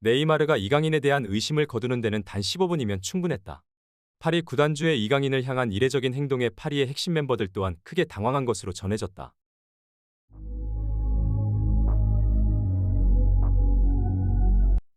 네이마르가 이강인에 대한 의심을 거두는 데는 단 15분이면 충분했다. 파리 구단주의 이강인을 향한 이례적인 행동에 파리의 핵심 멤버들 또한 크게 당황한 것으로 전해졌다.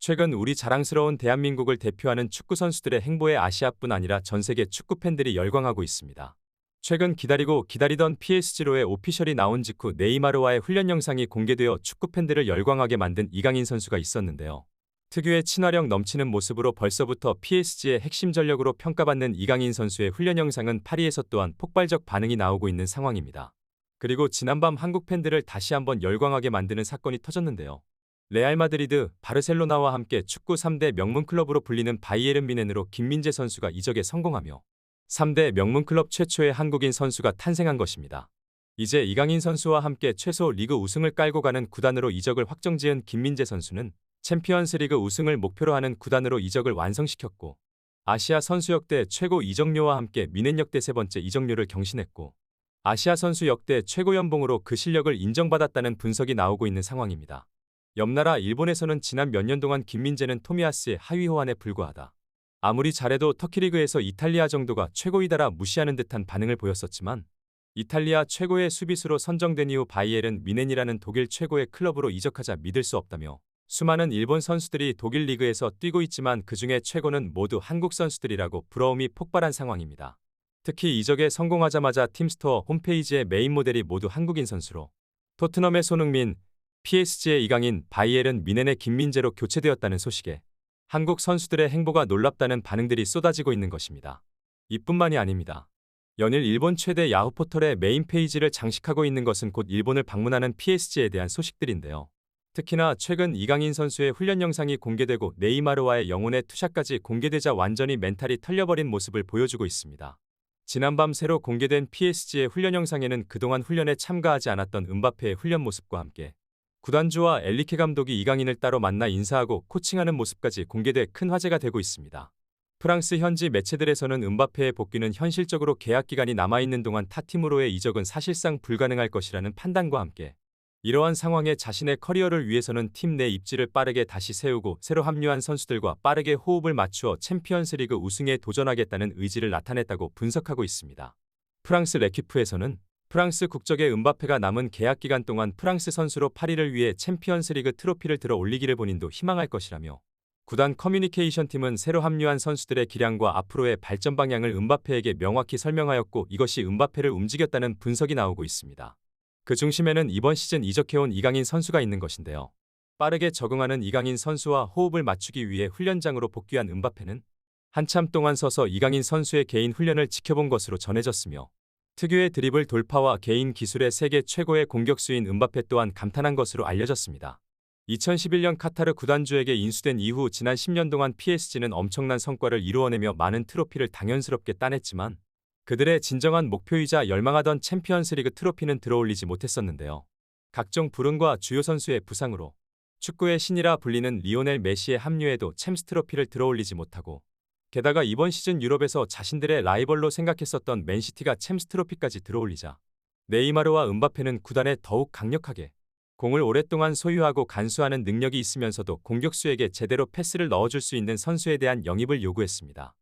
최근 우리 자랑스러운 대한민국을 대표하는 축구 선수들의 행보에 아시아뿐 아니라 전 세계 축구 팬들이 열광하고 있습니다. 최근 기다리고 기다리던 PSG로의 오피셜이 나온 직후 네이마르와의 훈련 영상이 공개되어 축구 팬들을 열광하게 만든 이강인 선수가 있었는데요. 특유의 친화력 넘치는 모습으로 벌써부터 PSG의 핵심 전력으로 평가받는 이강인 선수의 훈련 영상은 파리에서 또한 폭발적 반응이 나오고 있는 상황입니다. 그리고 지난밤 한국 팬들을 다시 한번 열광하게 만드는 사건이 터졌는데요. 레알 마드리드, 바르셀로나와 함께 축구 3대 명문 클럽으로 불리는 바이에른 뮌헨으로 김민재 선수가 이적에 성공하며 3대 명문 클럽 최초의 한국인 선수가 탄생한 것입니다. 이제 이강인 선수와 함께 최소 리그 우승을 깔고 가는 구단으로 이적을 확정지은 김민재 선수는 챔피언스리그 우승을 목표로 하는 구단으로 이적을 완성시켰고 아시아 선수 역대 최고 이적료와 함께 뮌헨 역대 세 번째 이적료를 경신했고 아시아 선수 역대 최고 연봉으로 그 실력을 인정받았다는 분석이 나오고 있는 상황입니다. 옆나라 일본에서는 지난 몇 년 동안 김민재는 토미야스의 하위 호환에 불과하다. 아무리 잘해도 터키리그에서 이탈리아 정도가 최고이다라 무시하는 듯한 반응을 보였었지만 이탈리아 최고의 수비수로 선정된 이후 바이에른 뮌헨이라는 독일 최고의 클럽으로 이적하자 믿을 수 없다며 수많은 일본 선수들이 독일 리그에서 뛰고 있지만 그중에 최고는 모두 한국 선수들이라고 부러움이 폭발한 상황입니다. 특히 이적에 성공하자마자 팀스토어 홈페이지의 메인 모델이 모두 한국인 선수로 토트넘의 손흥민, PSG의 이강인, 바이에른 뮌헨의 김민재로 교체되었다는 소식에 한국 선수들의 행보가 놀랍다는 반응들이 쏟아지고 있는 것입니다. 이뿐만이 아닙니다. 연일 일본 최대 야후 포털의 메인 페이지를 장식하고 있는 것은 곧 일본을 방문하는 PSG에 대한 소식들인데요. 특히나 최근 이강인 선수의 훈련 영상이 공개되고 네이마르와의 영혼의 투샷까지 공개되자 완전히 멘탈이 털려버린 모습을 보여주고 있습니다. 지난밤 새로 공개된 PSG의 훈련 영상에는 그동안 훈련에 참가하지 않았던 음바페의 훈련 모습과 함께 구단주와 엘리케 감독이 이강인을 따로 만나 인사하고 코칭하는 모습까지 공개돼 큰 화제가 되고 있습니다. 프랑스 현지 매체들에서는 음바페의 복귀는 현실적으로 계약 기간이 남아있는 동안 타 팀으로의 이적은 사실상 불가능할 것이라는 판단과 함께 이러한 상황에 자신의 커리어를 위해서는 팀 내 입지를 빠르게 다시 세우고 새로 합류한 선수들과 빠르게 호흡을 맞추어 챔피언스리그 우승에 도전하겠다는 의지를 나타냈다고 분석하고 있습니다. 프랑스 레퀴프에서는 프랑스 국적의 음바페가 남은 계약 기간 동안 프랑스 선수로 파리를 위해 챔피언스리그 트로피를 들어 올리기를 본인도 희망할 것이라며 구단 커뮤니케이션 팀은 새로 합류한 선수들의 기량과 앞으로의 발전 방향을 음바페에게 명확히 설명하였고 이것이 음바페를 움직였다는 분석이 나오고 있습니다. 그 중심에는 이번 시즌 이적해온 이강인 선수가 있는 것인데요. 빠르게 적응하는 이강인 선수와 호흡을 맞추기 위해 훈련장으로 복귀한 음바페는 한참 동안 서서 이강인 선수의 개인 훈련을 지켜본 것으로 전해졌으며 특유의 드리블 돌파와 개인 기술의 세계 최고의 공격수인 음바페 또한 감탄한 것으로 알려졌습니다. 2011년 카타르 구단주에게 인수된 이후 지난 10년 동안 PSG는 엄청난 성과를 이루어내며 많은 트로피를 당연스럽게 따냈지만 그들의 진정한 목표이자 열망하던 챔피언스리그 트로피는 들어올리지 못했었는데요. 각종 불운과 주요 선수의 부상으로 축구의 신이라 불리는 리오넬 메시의 합류에도 챔스 트로피를 들어올리지 못하고 게다가 이번 시즌 유럽에서 자신들의 라이벌로 생각했었던 맨시티가 챔스 트로피까지 들어올리자 네이마르와 음바페는 구단에 더욱 강력하게 공을 오랫동안 소유하고 간수하는 능력이 있으면서도 공격수에게 제대로 패스를 넣어줄 수 있는 선수에 대한 영입을 요구했습니다.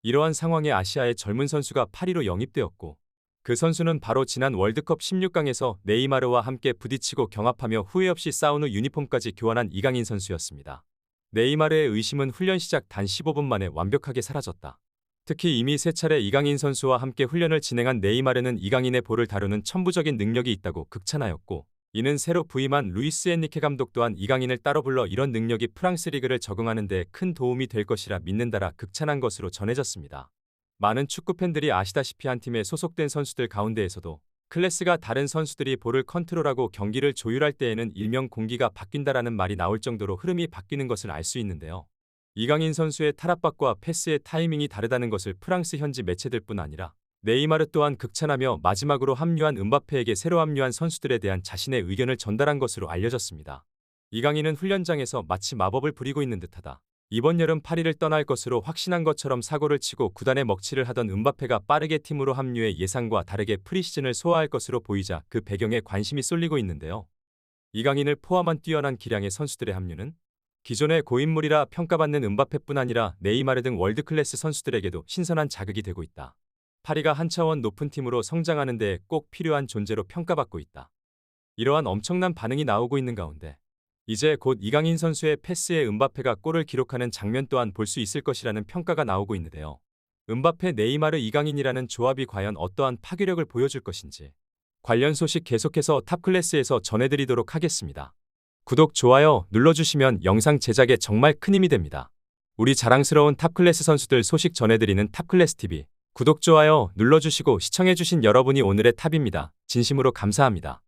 이러한 상황에 아시아의 젊은 선수가 파리로 영입되었고 그 선수는 바로 지난 월드컵 16강에서 네이마르와 함께 부딪히고 경합하며 후회 없이 싸운 후 유니폼까지 교환한 이강인 선수였습니다. 네이마르의 의심은 훈련 시작 단 15분 만에 완벽하게 사라졌다. 특히 이미 3차례 이강인 선수와 함께 훈련을 진행한 네이마르는 이강인의 볼을 다루는 천부적인 능력이 있다고 극찬하였고 이는 새로 부임한 루이스 엔리케 감독 또한 이강인을 따로 불러 이런 능력이 프랑스 리그를 적응하는 데 큰 도움이 될 것이라 믿는다라 극찬한 것으로 전해졌습니다. 많은 축구팬들이 아시다시피 한 팀에 소속된 선수들 가운데에서도 클래스가 다른 선수들이 볼을 컨트롤하고 경기를 조율할 때에는 일명 공기가 바뀐다라는 말이 나올 정도로 흐름이 바뀌는 것을 알 수 있는데요. 이강인 선수의 탈압박과 패스의 타이밍이 다르다는 것을 프랑스 현지 매체들뿐 아니라 네이마르 또한 극찬하며 마지막으로 합류한 음바페에게 새로 합류한 선수들에 대한 자신의 의견을 전달한 것으로 알려졌습니다. 이강인은 훈련장에서 마치 마법을 부리고 있는 듯하다. 이번 여름 파리를 떠날 것으로 확신한 것처럼 사고를 치고 구단에 먹칠을 하던 음바페가 빠르게 팀으로 합류해 예상과 다르게 프리시즌을 소화할 것으로 보이자 그 배경에 관심이 쏠리고 있는데요. 이강인을 포함한 뛰어난 기량의 선수들의 합류는 기존의 고인물이라 평가받는 음바페뿐 아니라 네이마르 등 월드클래스 선수들에게도 신선한 자극이 되고 있다. 파리가 한 차원 높은 팀으로 성장하는 데 꼭 필요한 존재로 평가받고 있다. 이러한 엄청난 반응이 나오고 있는 가운데 이제 곧 이강인 선수의 패스에 음바페가 골을 기록하는 장면 또한 볼 수 있을 것이라는 평가가 나오고 있는데요. 음바페, 네이마르, 이강인이라는 조합이 과연 어떠한 파괴력을 보여줄 것인지 관련 소식 계속해서 탑클래스에서 전해드리도록 하겠습니다. 구독, 좋아요 눌러주시면 영상 제작에 정말 큰 힘이 됩니다. 우리 자랑스러운 탑클래스 선수들 소식 전해드리는 탑클래스TV 구독, 좋아요 눌러주시고 시청해주신 여러분이 오늘의 탑입니다. 진심으로 감사합니다.